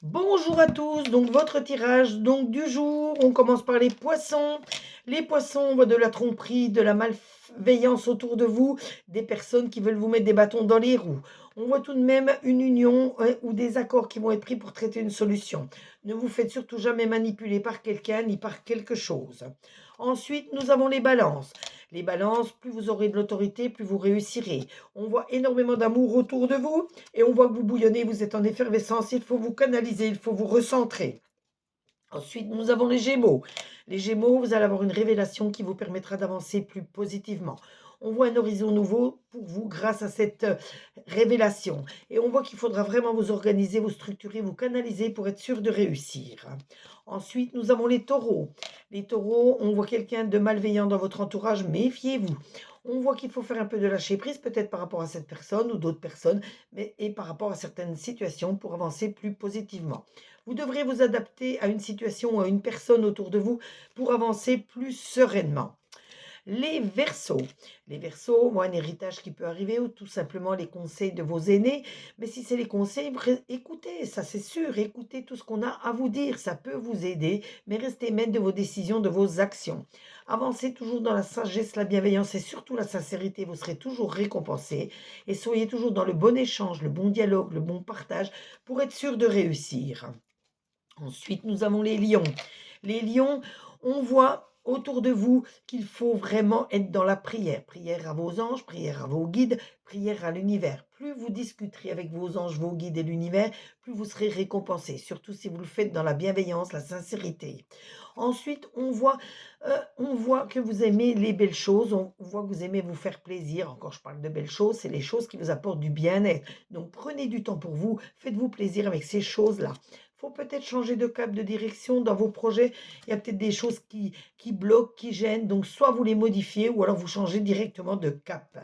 Bonjour à tous, donc votre tirage du jour, on commence par les poissons. Les poissons, on voit de la tromperie, de la malveillance autour de vous, des personnes qui veulent vous mettre des bâtons dans les roues. On voit tout de même une union ou des accords qui vont être pris pour traiter une solution. Ne vous faites surtout jamais manipuler par quelqu'un ni par quelque chose. Ensuite, nous avons les balances. Les balances, plus vous aurez de l'autorité, plus vous réussirez. On voit énormément d'amour autour de vous et on voit que vous bouillonnez, vous êtes en effervescence, il faut vous canaliser, il faut vous recentrer. Ensuite, nous avons les Gémeaux. Les Gémeaux, vous allez avoir une révélation qui vous permettra d'avancer plus positivement. On voit un horizon nouveau pour vous grâce à cette révélation. Et on voit qu'il faudra vraiment vous organiser, vous structurer, vous canaliser pour être sûr de réussir. Ensuite, nous avons les taureaux. Les taureaux, on voit quelqu'un de malveillant dans votre entourage, méfiez-vous. On voit qu'il faut faire un peu de lâcher prise, peut-être par rapport à cette personne ou d'autres personnes, et par rapport à certaines situations pour avancer plus positivement. Vous devrez vous adapter à une situation ou à une personne autour de vous pour avancer plus sereinement. Les Verseaux. Les Verseaux ont un héritage qui peut arriver ou tout simplement les conseils de vos aînés. Mais si c'est les conseils, écoutez, ça c'est sûr, écoutez tout ce qu'on a à vous dire, ça peut vous aider, mais restez maître de vos décisions, de vos actions. Avancez toujours dans la sagesse, la bienveillance et surtout la sincérité, vous serez toujours récompensé et soyez toujours dans le bon échange, le bon dialogue, le bon partage pour être sûr de réussir. Ensuite, nous avons les lions. Les lions, on voit autour de vous qu'il faut vraiment être dans la prière. Prière à vos anges, prière à vos guides, prière à l'univers. Plus vous discuterez avec vos anges, vos guides et l'univers, plus vous serez récompensé, surtout si vous le faites dans la bienveillance, la sincérité. Ensuite, on voit que vous aimez les belles choses, on voit que vous aimez vous faire plaisir. Encore, je parle de belles choses, c'est les choses qui vous apportent du bien-être. Donc, prenez du temps pour vous, faites-vous plaisir avec ces choses-là. Il faut peut-être changer de cap, de direction dans vos projets. Il y a peut-être des choses qui bloquent, qui gênent. Donc, soit vous les modifiez ou alors vous changez directement de cap.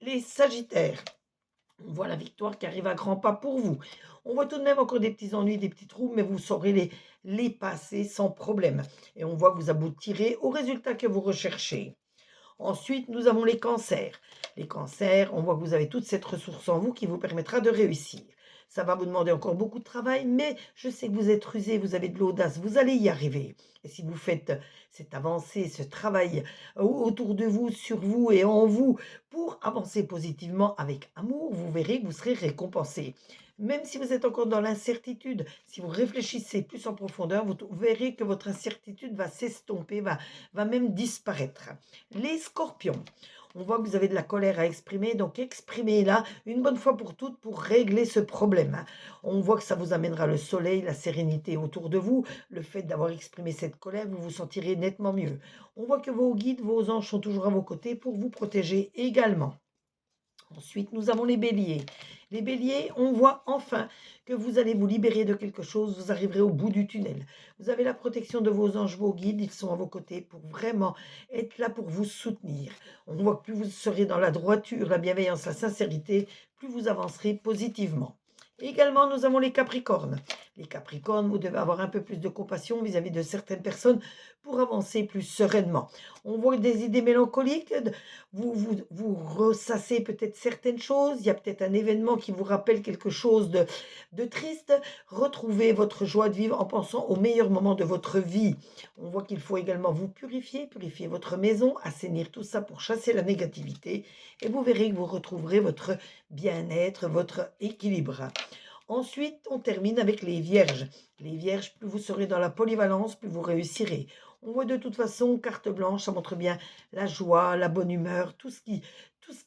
Les Sagittaires, on voit la victoire qui arrive à grands pas pour vous. On voit tout de même encore des petits ennuis, des petits trous, mais vous saurez les passer sans problème. Et on voit que vous aboutirez au résultat que vous recherchez. Ensuite, nous avons les cancers. Les cancers, on voit que vous avez toute cette ressource en vous qui vous permettra de réussir. Ça va vous demander encore beaucoup de travail, mais je sais que vous êtes rusé, vous avez de l'audace, vous allez y arriver. Et si vous faites cette avancée, ce travail autour de vous, sur vous et en vous, pour avancer positivement avec amour, vous verrez que vous serez récompensé. Même si vous êtes encore dans l'incertitude, si vous réfléchissez plus en profondeur, vous verrez que votre incertitude va s'estomper, va même disparaître. Les scorpions, on voit que vous avez de la colère à exprimer, donc exprimez-la une bonne fois pour toutes pour régler ce problème. On voit que ça vous amènera le soleil, la sérénité autour de vous. Le fait d'avoir exprimé cette colère, vous vous sentirez nettement mieux. On voit que vos guides, vos anges sont toujours à vos côtés pour vous protéger également. Ensuite, nous avons les béliers. Les béliers, on voit enfin que vous allez vous libérer de quelque chose, vous arriverez au bout du tunnel. Vous avez la protection de vos anges, vos guides, ils sont à vos côtés pour vraiment être là pour vous soutenir. On voit que plus vous serez dans la droiture, la bienveillance, la sincérité, plus vous avancerez positivement. Également, nous avons les capricornes. Les capricornes, vous devez avoir un peu plus de compassion vis-à-vis de certaines personnes pour avancer plus sereinement. On voit des idées mélancoliques, vous ressassez peut-être certaines choses, il y a peut-être un événement qui vous rappelle quelque chose de triste. Retrouvez votre joie de vivre en pensant aux meilleurs moments de votre vie. On voit qu'il faut également vous purifier, purifier votre maison, assainir tout ça pour chasser la négativité et vous verrez que vous retrouverez votre bien-être, votre équilibre. Ensuite, on termine avec les vierges. Les vierges, plus vous serez dans la polyvalence, plus vous réussirez. On voit de toute façon, carte blanche, ça montre bien la joie, la bonne humeur, tout ce qu'il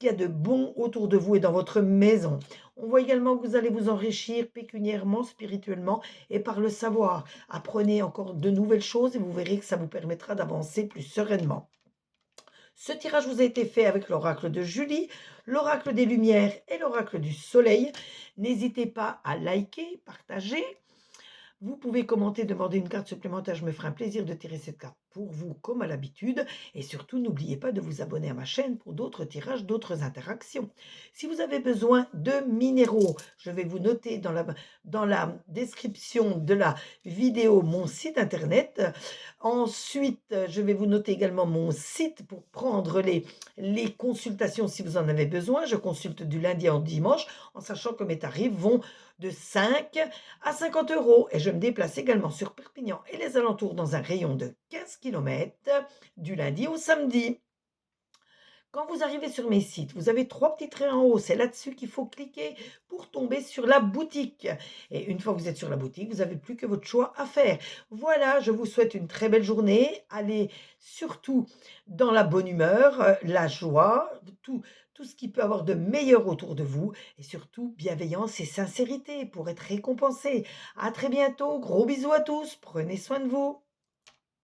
y a de bon autour de vous et dans votre maison. On voit également que vous allez vous enrichir pécuniairement, spirituellement et par le savoir. Apprenez encore de nouvelles choses et vous verrez que ça vous permettra d'avancer plus sereinement. Ce tirage vous a été fait avec l'oracle de Julie, l'oracle des Lumières et l'oracle du Soleil. N'hésitez pas à liker, partager. Vous pouvez commenter, demander une carte supplémentaire. Je me ferai un plaisir de tirer cette carte pour vous comme à l'habitude. Et surtout, n'oubliez pas de vous abonner à ma chaîne pour d'autres tirages, d'autres interactions. Si vous avez besoin de minéraux, je vais vous noter dans la description de la vidéo mon site internet. Ensuite, je vais vous noter également mon site pour prendre les consultations si vous en avez besoin. Je consulte du lundi au dimanche en sachant que mes tarifs vont de 5 à 50 euros. Et je me déplace également sur Perpignan et les alentours dans un rayon de 15 kilomètres du lundi au samedi. Quand vous arrivez sur mes sites, vous avez 3 petits traits en haut, c'est là-dessus qu'il faut cliquer pour tomber sur la boutique. Et une fois que vous êtes sur la boutique, vous n'avez plus que votre choix à faire. Voilà, je vous souhaite une très belle journée. Allez surtout dans la bonne humeur, la joie, tout ce qui peut avoir de meilleur autour de vous et surtout bienveillance et sincérité pour être récompensé. À très bientôt, gros bisous à tous, prenez soin de vous.